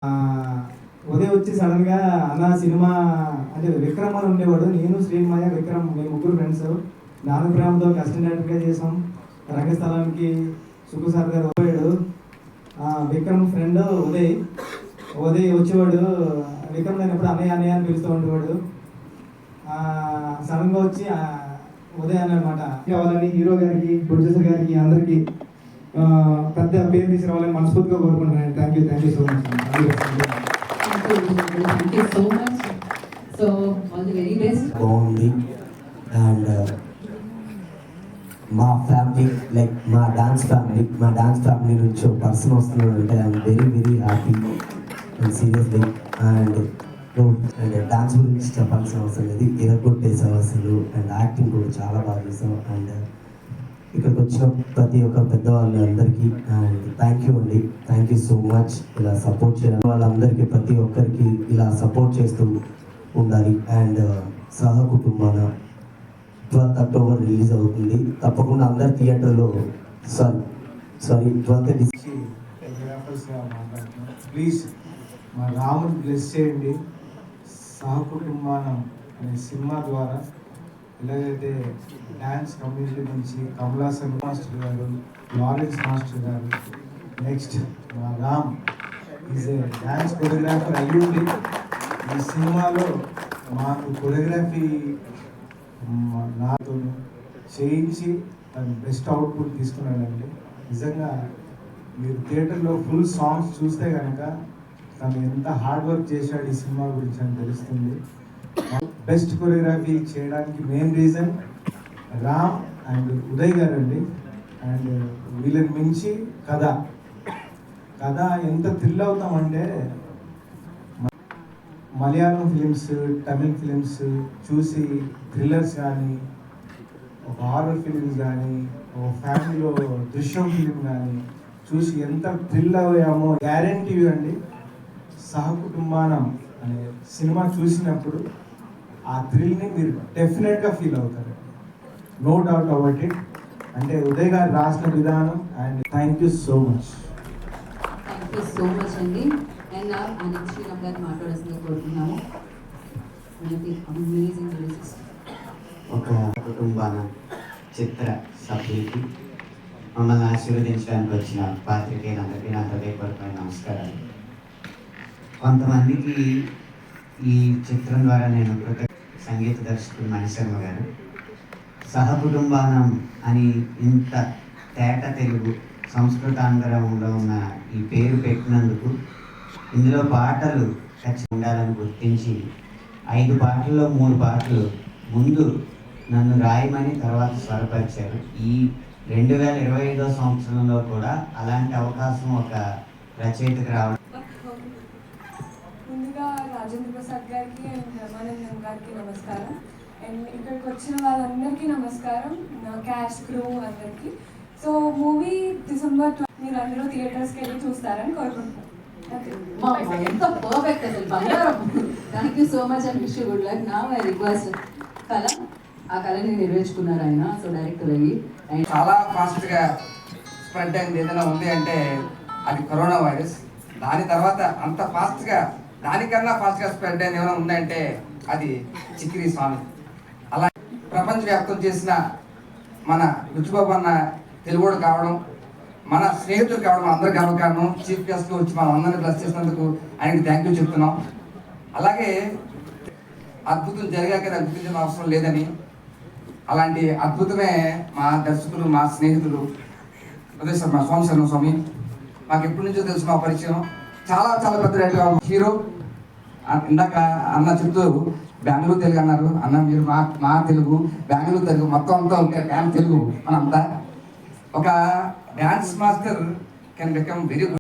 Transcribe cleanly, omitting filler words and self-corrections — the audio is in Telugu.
ఉదయం వచ్చి సడన్గా అన్న సినిమా అంటే విక్రమ్ అని ఉండేవాడు. నేను శ్రీమయ్య విక్రమ్ మేము ముగ్గురు ఫ్రెండ్స్. నాన్న ప్రేమతో కస్టమ్ డైరెక్టర్గా చేసాం. రంగస్థలానికి సుకు సార్ గారు పోయాడు. విక్రమ్ ఫ్రెండ్ ఉదయ్ వచ్చేవాడు. విక్రమ్ నేను ఎప్పుడు అన్నయ్య అన్నయ్య అని పిలుస్తూ ఉండేవాడు. సడన్గా వచ్చి ఉదయ్ అనమాట కావాలని హీరో గారికి ప్రొడ్యూసర్ గారికి అందరికీ పెద్ద పేరు తీసుకురావాలని మనస్ఫూర్తిగా కోరుకుంటున్నాను. Thank you so much. Thank you so much. So all the very best. బాగుంది. అండ్ మా ఫ్యామిలీ లైక్ మా డాన్స్ ఫ్యామిలీ నుంచి ఒక పర్సన్ వస్తున్నాడు అంటే I'm very happy and seriously. And dance గురించి చెప్పాల్సిన అవసరం లేదు, ఎరగొట్టేసావు అసలు. అండ్ యాక్టింగ్ కూడా చాలా బాగా చేసావు. అండ్ ఇక్కడికి వచ్చిన ప్రతి ఒక్క పెద్దవాళ్ళు అందరికీ and thank you so much. ఇలా సపోర్ట్ చేయడం వాళ్ళందరికీ ప్రతి ఒక్కరికి ఇలా సపోర్ట్ చేస్తూ ఉండాలి. అండ్ సహకుటుంబాన 12th October రిలీజ్ అవుతుంది. తప్పకుండా అందరు థియేటర్లో సారీ 12th ప్లీజ్ మా రాముని బ్లెస్ చేయండి. సహకుటుంబానం అనే సినిమా ద్వారా ఎలాగైతే డ్యాన్స్ కమ్యూనిటీ నుంచి కమలాసన్ మాస్టర్ గారు, లారెన్స్ మాస్టర్ గారు, నెక్స్ట్ మా Ram is a dance choreographer అయ్యుండి ఈ సినిమాలో మాకు కొరియోగ్రఫీ నాతో చేయించి తను బెస్ట్ అవుట్పుట్ తీసుకున్నాడండి. నిజంగా మీరు థియేటర్లో ఫుల్ సాంగ్స్ చూస్తే కనుక తను ఎంత హార్డ్ వర్క్ చేశాడు ఈ సినిమా గురించి అని తెలుస్తుంది. బెస్ట్ కొరియోగ్రఫీ చేయడానికి main reason Ram and Uday garu అండి. అండ్ వీళ్ళని మించి కథ ఎంత థ్రిల్ అవుతామంటే మలయాళం ఫిలిమ్స్, తమిళ్ ఫిలిమ్స్ చూసి థ్రిల్లర్స్ కానీ, ఒక హారర్ ఫిలిమ్స్ కానీ, ఒక ఫ్యామిలీలో దృశ్యం ఫిలిం కానీ చూసి ఎంత థ్రిల్ అయ్యామో గ్యారంటీ అండి. సహకుటుంబానం అనే సినిమా చూసినప్పుడు ఆ థ్రిల్ని మీరు డెఫినెట్గా ఫీల్ అవుతారు, నో డౌట్ అబౌట్ ఇట్. అంటే ఉదయ్ గారు రాసిన విధానం. And thank you so much అండి. అండ్ అనంత్ శ్రీరామ్ గారు మాట్లాడాల్సిందిగా కోరుతున్నాము. Amazing releases. ఒక కుటుంబాన చిత్ర సభ్యులకి మమ్మల్ని ఆశీర్వదించడానికి వచ్చిన పాత్రికేయులందరికీ నా హృదయపూర్వకమైన నమస్కారాలు. కొంతమందికి ఈ చిత్రం ద్వారా నేను సంగీత దర్శకుడు మణిశర్మ గారు సహకుటుంబానం అని ఇంత తేట తెలుగు సంస్కృతాంధ్రంలో ఉన్న ఈ పేరు పెట్టినందుకు, ఇందులో పాటలు ఖచ్చితంగా ఉండాలని గుర్తించి 5 పాటల్లో 3 పాటలు ముందు నన్ను రాయమని తర్వాత స్వరపరిచారు. ఈ 2025వ సంవత్సరంలో కూడా అలాంటి అవకాశం ఒక రచయితకు రావడం. ముందుగా రాజేంద్ర ప్రసాద్ గారికి అండ్ రమానందన్ గారికి నమస్కారం. అండ్ ఇక్కడికి వచ్చిన వాళ్ళందరికీ నమస్కారం, నా క్యాస్ట్ క్రూ అందరికీ. సో మూవీ December మీరు అందరూ థియేటర్స్కి వెళ్ళి చూస్తారని కోరుకుంటున్నాను. ఎంత పర్ఫెక్ట్ అసలు బంగారం. Thank you so much and wish you good luck. నా ఐ రిక్వెస్ట్ ఆ కళని నెరవేర్చుకున్నారు ఆయన. సో డైరెక్టర్ అయ్యి చాలా ఫాస్ట్గా స్ప్రెడ్ అయింది ఏదైనా ఉంది అంటే అది కరోనా వైరస్. దాని తర్వాత అంత ఫాస్ట్గా, దానికన్నా ఫాస్ట్గా స్ప్రెడ్ అయింది ఏమైనా ఉందంటే అది చిక్కిరి స్వామి. అలా ప్రపంచవ్యాప్తం చేసిన మన రుచిబాబు అన్న తెలుగుడు కావడం, మన స్నేహితులు కావడం అందరూ గర్వకారణం. చీఫ్ గెస్ట్గా వచ్చి మనం అందరినీ బ్లెస్ చేసినందుకు ఆయనకి థ్యాంక్ యూ చెప్తున్నాం. అలాగే అద్భుతం జరిగాక అద్భుతించిన అవసరం లేదని, అలాంటి అద్భుతమే మా దర్శకులు, మా స్నేహితులు ఉదయ్ శర్మ, సోమశర్మ స్వామి. మాకు ఎప్పటి నుంచో తెలుసు మా పరిచయం. చాలా పెద్ద హీరో. ఇందాక అన్న చెప్తూ బెంగళూరు తెలుగు అన్నారు. అన్న మీరు మా తెలుగు, బెంగళూరు తెలుగు మొత్తం అంతా ఉంటే ఫ్యాన్ తెలుగు మనంతా. ఒక dance master can become very good.